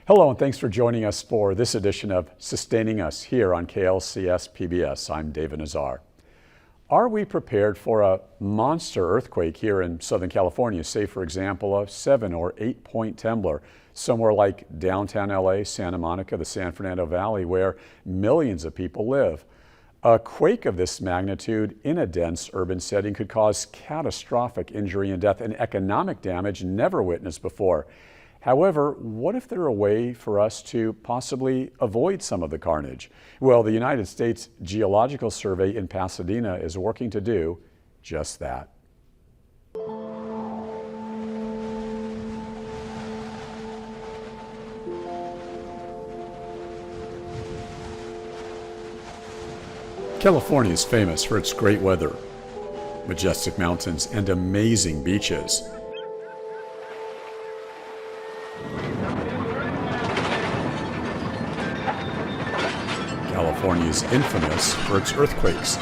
Hello, and thanks for joining us for this edition of Sustaining Us here on KLCS PBS. I'm David Nazar. Are we prepared for a monster earthquake here in Southern California? Say, for example, a 7 or 8 point trembler somewhere like downtown LA, Santa Monica, the San Fernando Valley, where millions of people live. A quake of this magnitude in a dense urban setting could cause catastrophic injury and death and economic damage never witnessed before. However, what if there were a way for us to possibly avoid some of the carnage? Well, the United States Geological Survey in Pasadena is working to do just that. California is famous for its great weather, majestic mountains, and amazing beaches. California is infamous for its earthquakes.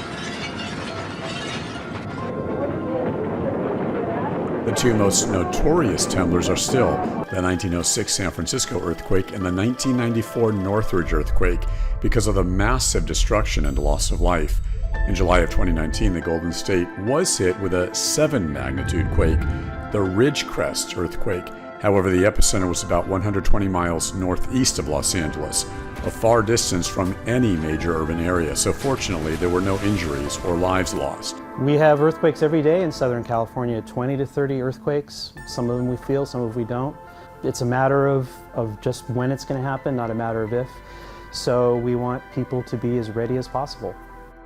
The two most notorious tremblers are still the 1906 San Francisco earthquake and the 1994 Northridge earthquake because of the massive destruction and loss of life. In July of 2019, the Golden State was hit with a 7 magnitude quake, the Ridgecrest earthquake. However, the epicenter was about 120 miles northeast of Los Angeles, a far distance from any major urban area, so fortunately there were no injuries or lives lost. We have earthquakes every day in Southern California, 20 to 30 earthquakes. Some of them we feel, some of them we don't. It's a matter of just when it's going to happen, not a matter of if. So we want people to be as ready as possible.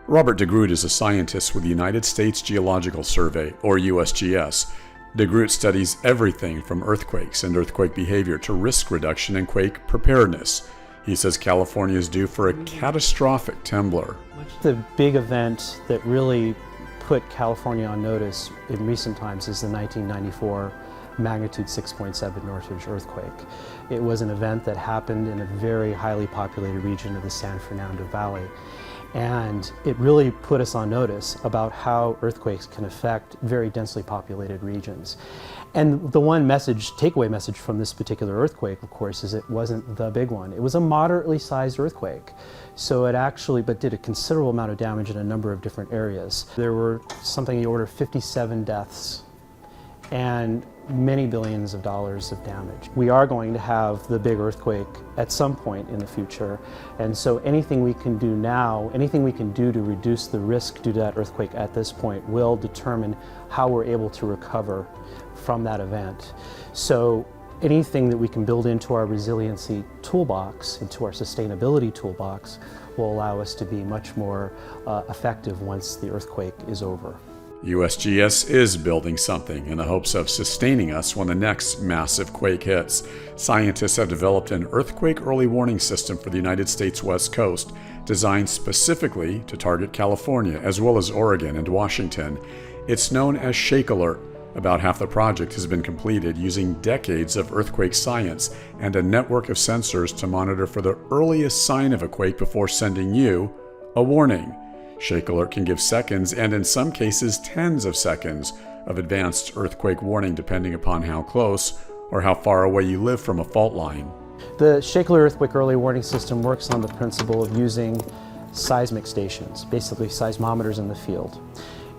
Robert DeGroot is a scientist with the United States Geological Survey, or USGS. DeGroot studies everything from earthquakes and earthquake behavior to risk reduction and quake preparedness. He says California is due for a catastrophic trembler. The big event that really put California on notice in recent times is the 1994 magnitude 6.7 Northridge earthquake. It was an event that happened in a very highly populated region of the San Fernando Valley. And it really put us on notice about how earthquakes can affect very densely populated regions. And the one takeaway message from this particular earthquake, of course, is it wasn't the big one. It was a moderately sized earthquake. So it actually, but did a considerable amount of damage in a number of different areas. There were something in the order of 57 deaths and many billions of dollars of damage. We are going to have the big earthquake at some point in the future, and so anything we can do now, anything we can do to reduce the risk due to that earthquake at this point will determine how we're able to recover from that event. So anything that we can build into our resiliency toolbox, into our sustainability toolbox, will allow us to be much more effective once the earthquake is over. USGS is building something in the hopes of sustaining us when the next massive quake hits. Scientists have developed an earthquake early warning system for the United States West Coast, designed specifically to target California as well as Oregon and Washington. It's known as ShakeAlert. About half the project has been completed using decades of earthquake science and a network of sensors to monitor for the earliest sign of a quake before sending you a warning. ShakeAlert can give seconds, and in some cases tens of seconds, of advanced earthquake warning depending upon how close or how far away you live from a fault line. The ShakeAlert earthquake early warning system works on the principle of using seismic stations, basically seismometers in the field.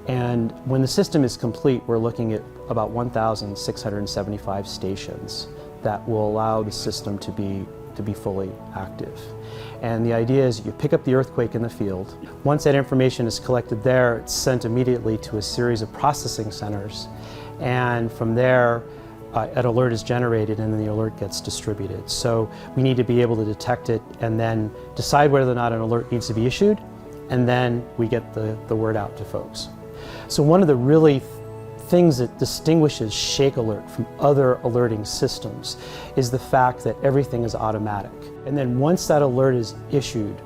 And when the system is complete, we're looking at about 1,675 stations that will allow the system to be fully active. And the idea is you pick up the earthquake in the field. Once that information is collected there, it's sent immediately to a series of processing centers. And from there, an alert is generated and then the alert gets distributed. So we need to be able to detect it and then decide whether or not an alert needs to be issued, and then we get the word out to folks. So one of the really things that distinguishes ShakeAlert from other alerting systems is the fact that everything is automatic. And then once that alert is issued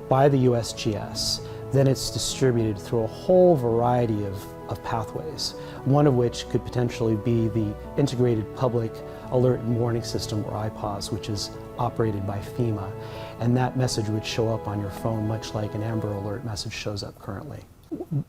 by the USGS, then it's distributed through a whole variety of pathways, one of which could potentially be the Integrated Public Alert and Warning System, or IPAWS, which is operated by FEMA. And that message would show up on your phone much like an Amber Alert message shows up currently.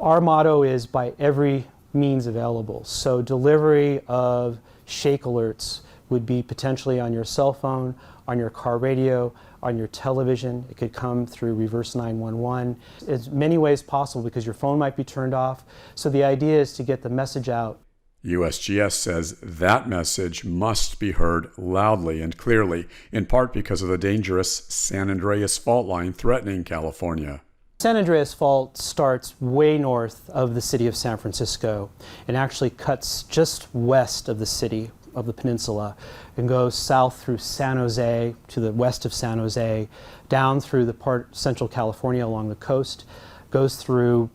Our motto is by every means available. So delivery of ShakeAlerts would be potentially on your cell phone, on your car radio, on your television. It could come through reverse 911. It's many ways possible because your phone might be turned off. So the idea is to get the message out. USGS says that message must be heard loudly and clearly, in part because of the dangerous San Andreas fault line threatening California. San Andreas Fault starts way north of the city of San Francisco and actually cuts just west of the city, of the peninsula, and goes south through San Jose to the west of San Jose, down through the part Central California along the coast, goes through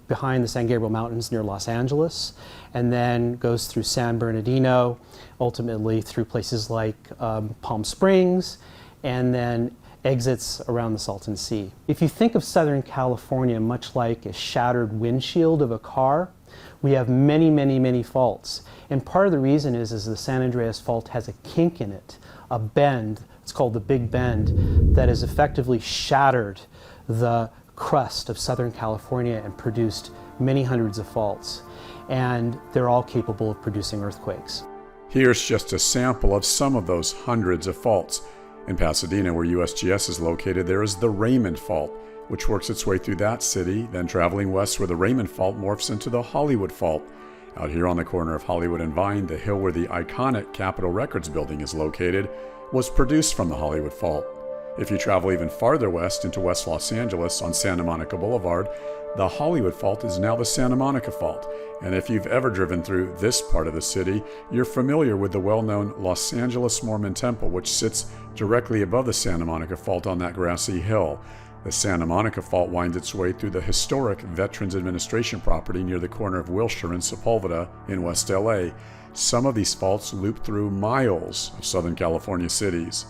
behind the San Gabriel Mountains near Los Angeles, and then goes through San Bernardino, ultimately through places like Palm Springs, and then exits around the Salton Sea. If you think of Southern California much like a shattered windshield of a car, we have many, many, many faults. And part of the reason is the San Andreas Fault has a kink in it, a bend, it's called the Big Bend, that has effectively shattered the crust of Southern California and produced many hundreds of faults. And they're all capable of producing earthquakes. Here's just a sample of some of those hundreds of faults. In Pasadena, where USGS is located, there is the Raymond Fault, which works its way through that city, then traveling west where the Raymond Fault morphs into the Hollywood Fault. Out here on the corner of Hollywood and Vine, the hill where the iconic Capitol Records building is located was produced from the Hollywood Fault. If you travel even farther west into West Los Angeles on Santa Monica Boulevard, the Hollywood Fault is now the Santa Monica Fault. And if you've ever driven through this part of the city, you're familiar with the well-known Los Angeles Mormon Temple, which sits directly above the Santa Monica Fault on that grassy hill. The Santa Monica Fault winds its way through the historic Veterans Administration property near the corner of Wilshire and Sepulveda in West LA. Some of these faults loop through miles of Southern California cities.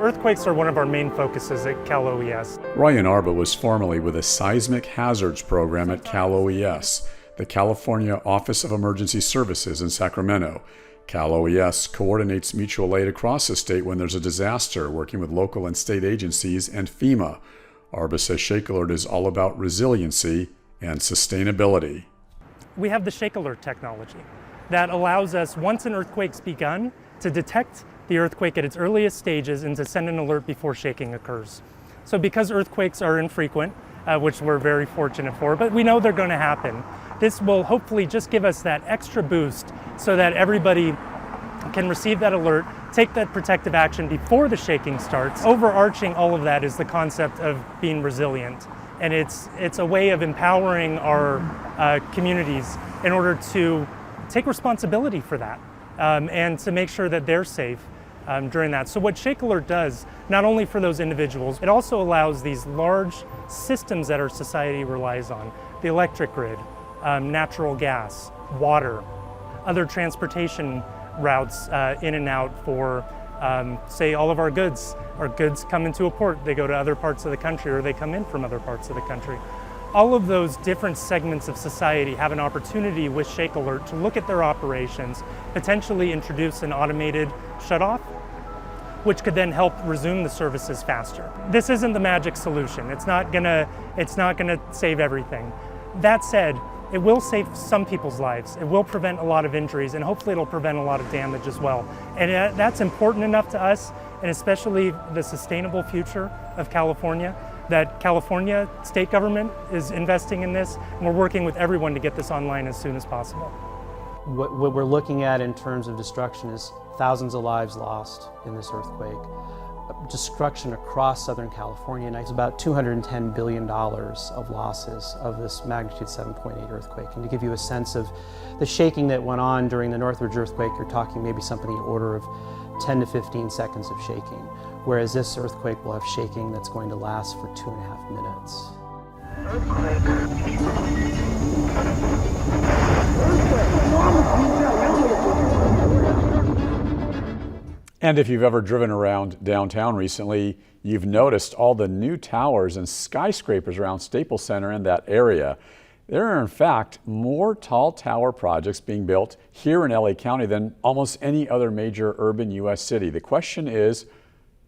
Earthquakes are one of our main focuses at Cal OES. Ryan Arba was formerly with the Seismic Hazards Program at Cal OES, the California Office of Emergency Services in Sacramento. Cal OES coordinates mutual aid across the state when there's a disaster, working with local and state agencies and FEMA. Arba says ShakeAlert is all about resiliency and sustainability. We have the ShakeAlert technology that allows us, once an earthquake's begun, to detect the earthquake at its earliest stages and to send an alert before shaking occurs. So because earthquakes are infrequent, which we're very fortunate for, but we know they're going to happen, this will hopefully just give us that extra boost so that everybody can receive that alert, take that protective action before the shaking starts. Overarching all of that is the concept of being resilient. And it's a way of empowering our communities in order to take responsibility for that and to make sure that they're safe during that. So what ShakeAlert does, not only for those individuals, it also allows these large systems that our society relies on, the electric grid, natural gas, water, other transportation routes in and out for, say, all of our goods. Our goods come into a port, they go to other parts of the country, or they come in from other parts of the country. All of those different segments of society have an opportunity with ShakeAlert to look at their operations, potentially introduce an automated shutoff, which could then help resume the services faster. This isn't the magic solution. It's not gonna save everything. That said, it will save some people's lives. It will prevent a lot of injuries, and hopefully it'll prevent a lot of damage as well. And that's important enough to us, and especially the sustainable future of California, that California state government is investing in this, and we're working with everyone to get this online as soon as possible. What we're looking at in terms of destruction is thousands of lives lost in this earthquake, destruction across Southern California, and it's about $210 billion of losses of this magnitude 7.8 earthquake. And to give you a sense of the shaking that went on during the Northridge earthquake, you're talking maybe something in the order of 10 to 15 seconds of shaking, whereas this earthquake will have shaking that's going to last for 2.5 minutes. And if you've ever driven around downtown recently, you've noticed all the new towers and skyscrapers around Staples Center and that area. There are in fact more tall tower projects being built here in LA County than almost any other major urban US city. The question is,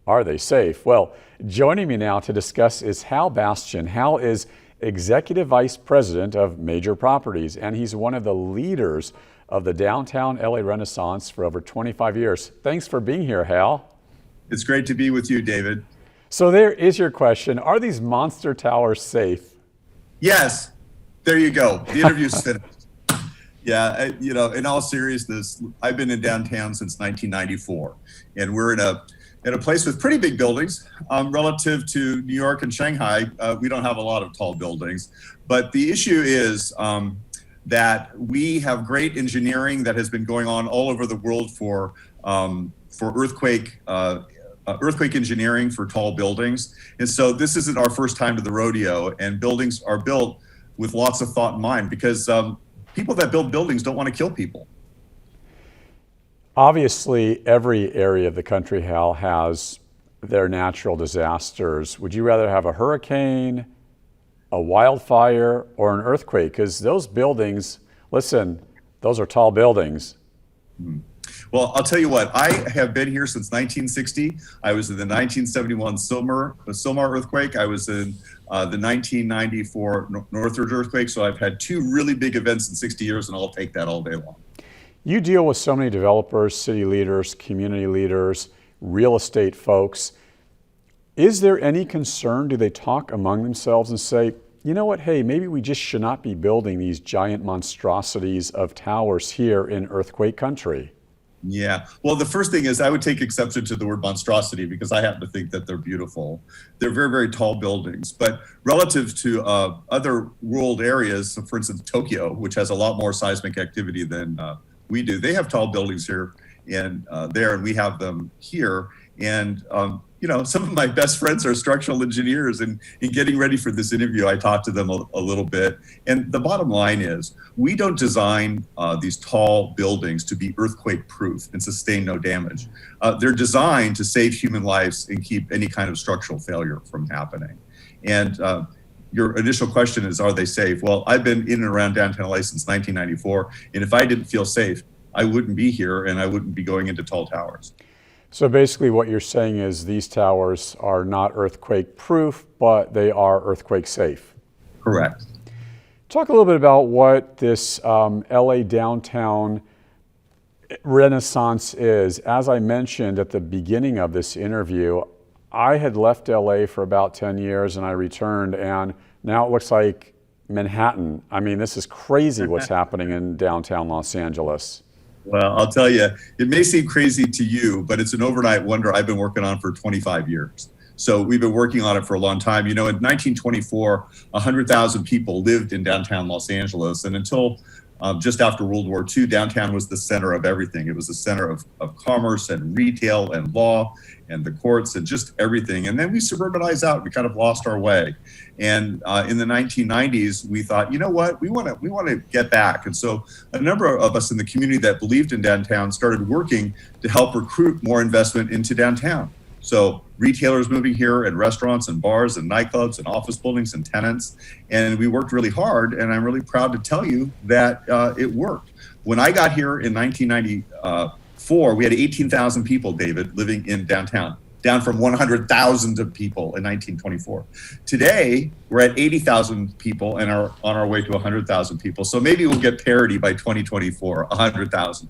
are they safe? Well, joining me now to discuss is Hal Bastian. Hal is Executive Vice President of Major Properties, and he's one of the leaders of the downtown LA Renaissance for over 25 years. Thanks for being here, Hal. It's great to be with you, David. So there is your question. Are these monster towers safe? Yes, there you go. The interview's finished. Yeah, in all seriousness, I've been in downtown since 1994, and we're in a place with pretty big buildings. Relative to New York and Shanghai, we don't have a lot of tall buildings. But the issue is that we have great engineering that has been going on all over the world for earthquake engineering for tall buildings. And so this isn't our first time to the rodeo, and buildings are built with lots of thought in mind, because people that build buildings don't want to kill people. Obviously, every area of the country, Hal, has their natural disasters. Would you rather have a hurricane, a wildfire, or an earthquake? Because those buildings, listen, those are tall buildings. Well, I'll tell you what, I have been here since 1960. I was in the 1971 Sylmar earthquake. I was in the 1994 Northridge earthquake. So I've had two really big events in 60 years, and I'll take that all day long. You deal with so many developers, city leaders, community leaders, real estate folks. Is there any concern? Do they talk among themselves and say, you know what, hey, maybe we just should not be building these giant monstrosities of towers here in earthquake country? Yeah, well, the first thing is I would take exception to the word monstrosity, because I happen to think that they're beautiful. They're very, very tall buildings. But relative to other world areas, so for instance, Tokyo, which has a lot more seismic activity than we do, they have tall buildings here and there, and we have them here. And some of my best friends are structural engineers, and in getting ready for this interview, I talked to them a little bit. And the bottom line is, we don't design these tall buildings to be earthquake proof and sustain no damage. They're designed to save human lives and keep any kind of structural failure from happening. And your initial question is, are they safe? Well, I've been in and around downtown LA since 1994, and if I didn't feel safe, I wouldn't be here, and I wouldn't be going into tall towers. So basically what you're saying is these towers are not earthquake proof, but they are earthquake safe. Correct. Talk a little bit about what this LA downtown renaissance is. As I mentioned at the beginning of this interview, I had left LA for about 10 years and I returned, and now it looks like Manhattan. I mean, this is crazy what's happening in downtown Los Angeles. Well, I'll tell you, it may seem crazy to you, but it's an overnight wonder I've been working on for 25 years. So we've been working on it for a long time. In 1924, 100,000 people lived in downtown Los Angeles. And until just after World War II, downtown was the center of everything. It was the center of commerce and retail and law and the courts and just everything. And then we suburbanized out. We kind of lost our way. And in the 1990s, we thought, you know what, we want to get back. And so a number of us in the community that believed in downtown started working to help recruit more investment into downtown. So retailers moving here, and restaurants and bars and nightclubs and office buildings and tenants. And we worked really hard, and I'm really proud to tell you that it worked. When I got here in 1994, we had 18,000 people, David, living in downtown, down from 100,000 of people in 1924. Today, we're at 80,000 people and are on our way to 100,000 people. So maybe we'll get parity by 2024, 100,000.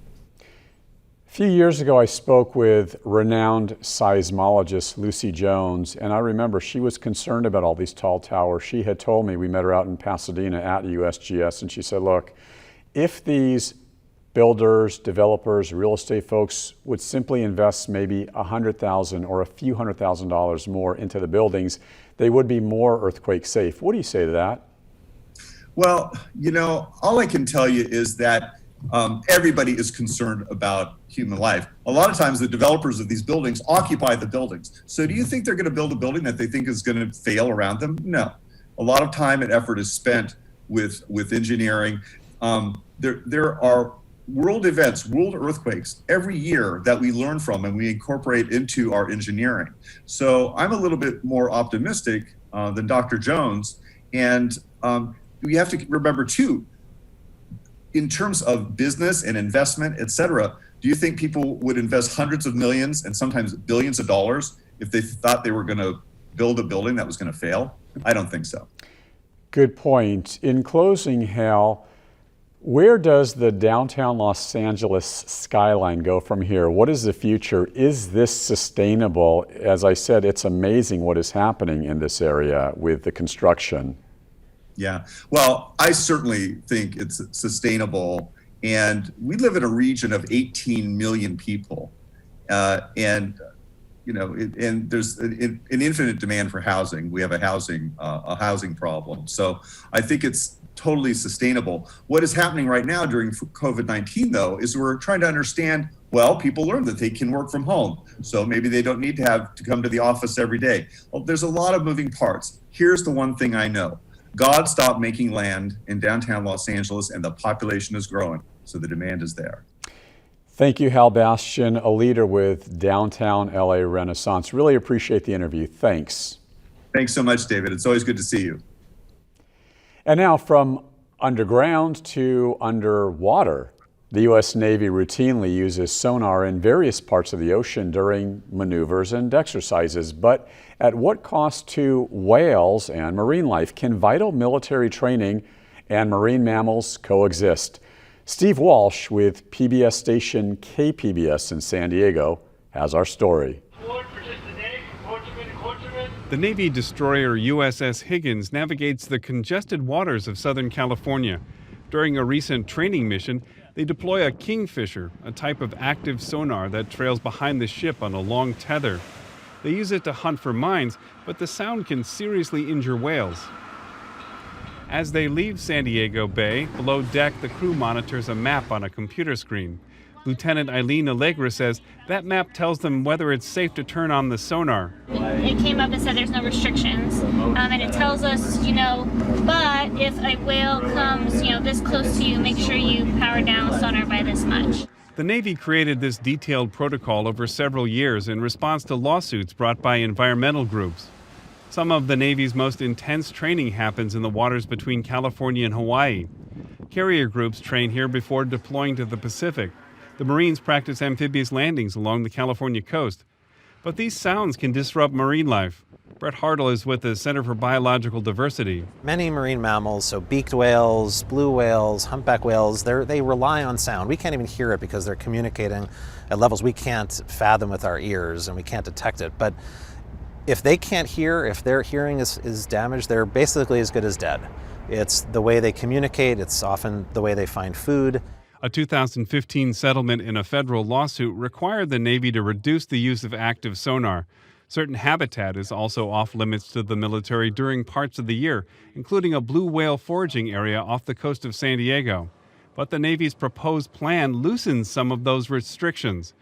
A few years ago, I spoke with renowned seismologist Lucy Jones, and I remember she was concerned about all these tall towers. She had told me, we met her out in Pasadena at USGS, and she said, look, if these builders, developers, real estate folks would simply invest maybe $100,000 or a few $100,000 more into the buildings, they would be more earthquake safe. What do you say to that? Well, all I can tell you is that everybody is concerned about human life. A lot of times the developers of these buildings occupy the buildings. So do you think they're going to build a building that they think is going to fail around them? No. A lot of time and effort is spent with engineering. There are world events, world earthquakes every year that we learn from and we incorporate into our engineering. So I'm a little bit more optimistic than Dr. Jones. And we have to remember too, in terms of business and investment, et cetera, do you think people would invest hundreds of millions and sometimes billions of dollars if they thought they were going to build a building that was going to fail? I don't think so. Good point. In closing, Hal, where does the downtown Los Angeles skyline go from here? What is the future? Is this sustainable? As I said, it's amazing what is happening in this area with the construction. Yeah, well, I certainly think it's sustainable. And we live in a region of 18 million people. And there's an infinite demand for housing. We have a housing problem. So I think it's totally sustainable. What is happening right now during COVID-19, though, is we're trying to understand, well, people learn that they can work from home. So maybe they don't need to come to the office every day. Well, there's a lot of moving parts. Here's the one thing I know. God stopped making land in downtown Los Angeles, and the population is growing. So the demand is there. Thank you, Hal Bastian, a leader with Downtown LA Renaissance. Really appreciate the interview. Thanks. Thanks so much, David. It's always good to see you. And now from underground to underwater. The U.S. Navy routinely uses sonar in various parts of the ocean during maneuvers and exercises. But at what cost to whales and marine life? Can vital military training and marine mammals coexist? Steve Walsh with PBS station KPBS in San Diego has our story. The Navy destroyer USS Higgins navigates the congested waters of Southern California. During a recent training mission, they deploy a Kingfisher, a type of active sonar that trails behind the ship on a long tether. They use it to hunt for mines, but the sound can seriously injure whales. As they leave San Diego Bay, below deck, the crew monitors a map on a computer screen. Lieutenant Eileen Allegra says that map tells them whether it's safe to turn on the sonar. It came up and said there's no restrictions, and it tells us, but if a whale comes, this close to you, make sure you power down the sonar by this much. The Navy created this detailed protocol over several years in response to lawsuits brought by environmental groups. Some of the Navy's most intense training happens in the waters between California and Hawaii. Carrier groups train here before deploying to the Pacific. The Marines practice amphibious landings along the California coast. But these sounds can disrupt marine life. Brett Hartle is with the Center for Biological Diversity. Many marine mammals, so beaked whales, blue whales, humpback whales, they rely on sound. We can't even hear it because they're communicating at levels we can't fathom with our ears and we can't detect it. But if they can't hear, if their hearing is damaged, they're basically as good as dead. It's the way they communicate, it's often the way they find food. A 2015 settlement in a federal lawsuit required the Navy to reduce the use of active sonar. Certain habitat is also off limits to the military during parts of the year, including a blue whale foraging area off the coast of San Diego. But the Navy's proposed plan loosens some of those restrictions.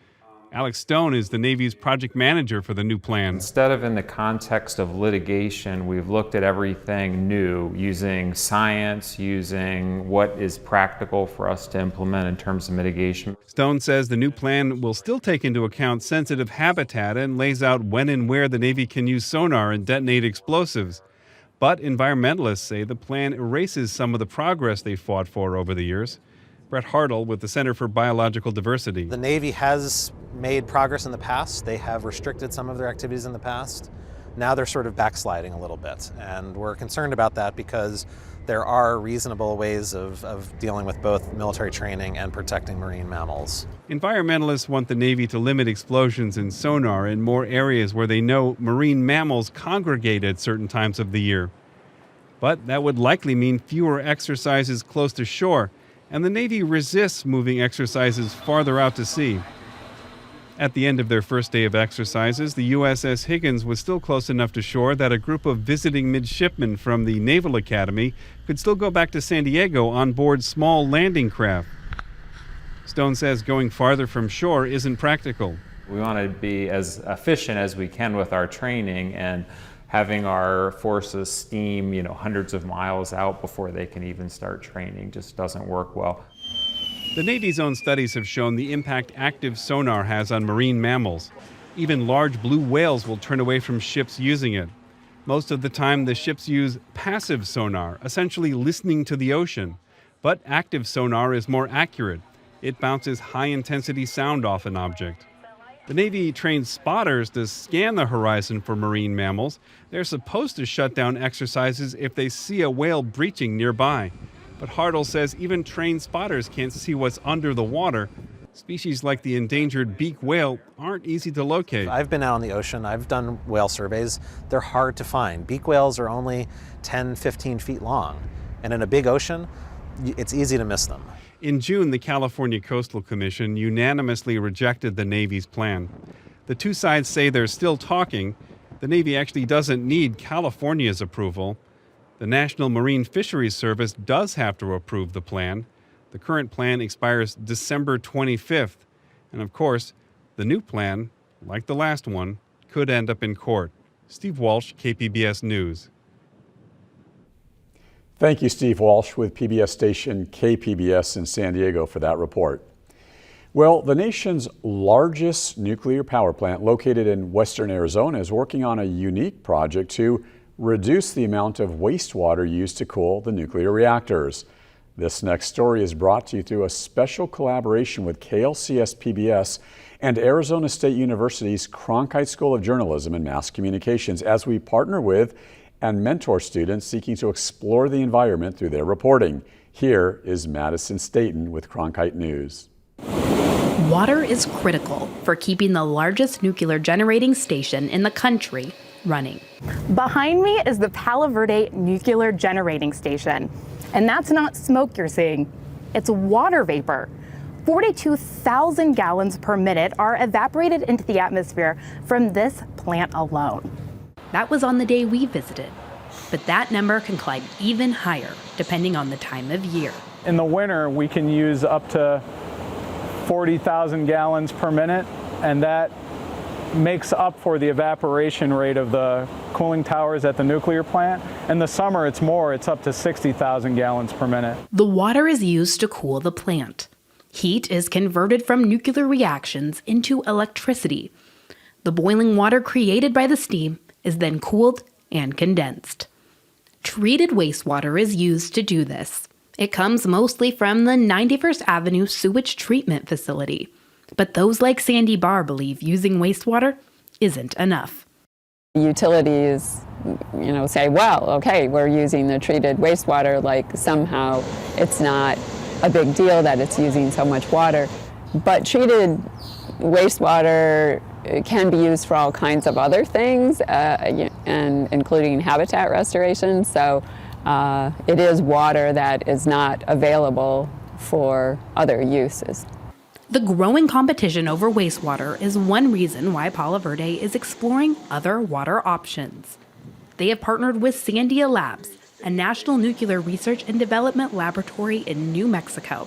Alex Stone is the Navy's project manager for the new plan. Instead of in the context of litigation, we've looked at everything new, using science, using what is practical for us to implement in terms of mitigation. Stone says the new plan will still take into account sensitive habitat and lays out when and where the Navy can use sonar and detonate explosives. But environmentalists say the plan erases some of the progress they fought for over the years. Brett Hartle with the Center for Biological Diversity. The Navy has made progress in the past. They have restricted some of their activities in the past. Now they're sort of backsliding a little bit. And we're concerned about that because there are reasonable ways of dealing with both military training and protecting marine mammals. Environmentalists want the Navy to limit explosions in sonar in more areas where they know marine mammals congregate at certain times of the year. But that would likely mean fewer exercises close to shore, and the Navy resists moving exercises farther out to sea. At the end of their first day of exercises, the USS Higgins was still close enough to shore that a group of visiting midshipmen from the Naval Academy could still go back to San Diego on board small landing craft. Stone says going farther from shore isn't practical. We want to be as efficient as we can with our training, and having our forces steam, hundreds of miles out before they can even start training just doesn't work well. The Navy's own studies have shown the impact active sonar has on marine mammals. Even large blue whales will turn away from ships using it. Most of the time, the ships use passive sonar, essentially listening to the ocean. But active sonar is more accurate. It bounces high-intensity sound off an object. The Navy trains spotters to scan the horizon for marine mammals. They're supposed to shut down exercises if they see a whale breaching nearby. But Hartle says even trained spotters can't see what's under the water. Species like the endangered beak whale aren't easy to locate. I've been out on the ocean. I've done whale surveys. They're hard to find. Beak whales are only 10, 15 feet long. And in a big ocean, it's easy to miss them. In June, the California Coastal Commission unanimously rejected the Navy's plan. The two sides say they're still talking. The Navy actually doesn't need California's approval. The National Marine Fisheries Service does have to approve the plan. The current plan expires December 25th. And of course, the new plan, like the last one, could end up in court. Steve Walsh, KPBS News. Thank you, Steve Walsh with PBS station KPBS in San Diego for that report. Well, the nation's largest nuclear power plant located in western Arizona is working on a unique project to reduce the amount of wastewater used to cool the nuclear reactors. This next story is brought to you through a special collaboration with KLCS PBS and Arizona State University's Cronkite School of Journalism and Mass Communications as we partner with and mentor students seeking to explore the environment through their reporting. Here is Madison Staton with Cronkite News. Water is critical for keeping the largest nuclear generating station in the country running. Behind me is the Palo Verde Nuclear Generating Station. And that's not smoke you're seeing, it's water vapor. 42,000 gallons per minute are evaporated into the atmosphere from this plant alone. That was on the day we visited, but that number can climb even higher depending on the time of year. In the winter, we can use up to 40,000 gallons per minute, and that makes up for the evaporation rate of the cooling towers at the nuclear plant. In the summer, it's more, it's up to 60,000 gallons per minute. The water is used to cool the plant. Heat is converted from nuclear reactions into electricity. The boiling water created by the steam is then cooled and condensed. Treated wastewater is used to do this. It comes mostly from the 91st Avenue Sewage Treatment Facility. But those like Sandy Barr believe using wastewater isn't enough. Utilities, say, well, okay, we're using the treated wastewater, like somehow it's not a big deal that it's using so much water. But treated wastewater can be used for all kinds of other things, and including habitat restoration. So it is water that is not available for other uses. The growing competition over wastewater is one reason why Palo Verde is exploring other water options. They have partnered with Sandia Labs, a national nuclear research and development laboratory in New Mexico,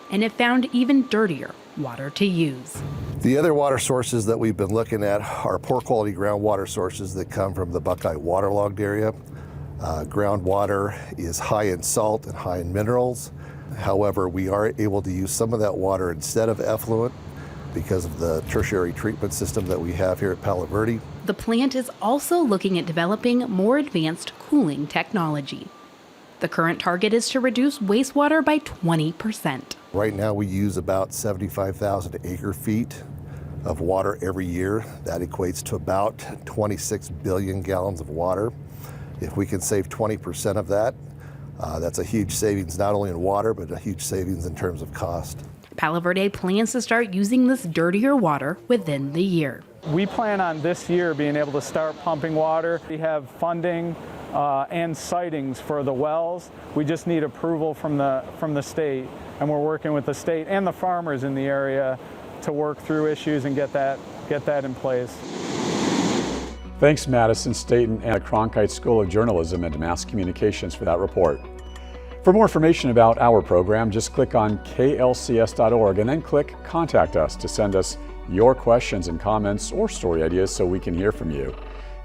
and have found even dirtier water to use. The other water sources that we've been looking at are poor quality groundwater sources that come from the Buckeye waterlogged area. Groundwater is high in salt and high in minerals. However, we are able to use some of that water instead of effluent because of the tertiary treatment system that we have here at Palo Verde. The plant is also looking at developing more advanced cooling technology. The current target is to reduce wastewater by 20%. Right now we use about 75,000 acre feet of water every year. That equates to about 26 billion gallons of water. If we can save 20% of that, that's a huge savings, not only in water, but a huge savings in terms of cost. Palo Verde plans to start using this dirtier water within the year. We plan on this year being able to start pumping water. We have funding and sightings for the wells. We just need approval from the state, and we're working with the state and the farmers in the area to work through issues and get that in place. Thanks, Madison Staton and the Cronkite School of Journalism and Mass Communications for that report. For more information about our program, just click on klcs.org and then click Contact Us to send us your questions and comments or story ideas so we can hear from you.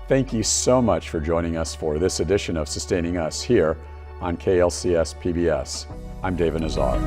Thank you so much for joining us for this edition of Sustaining Us here on KLCS PBS. I'm David Nazar.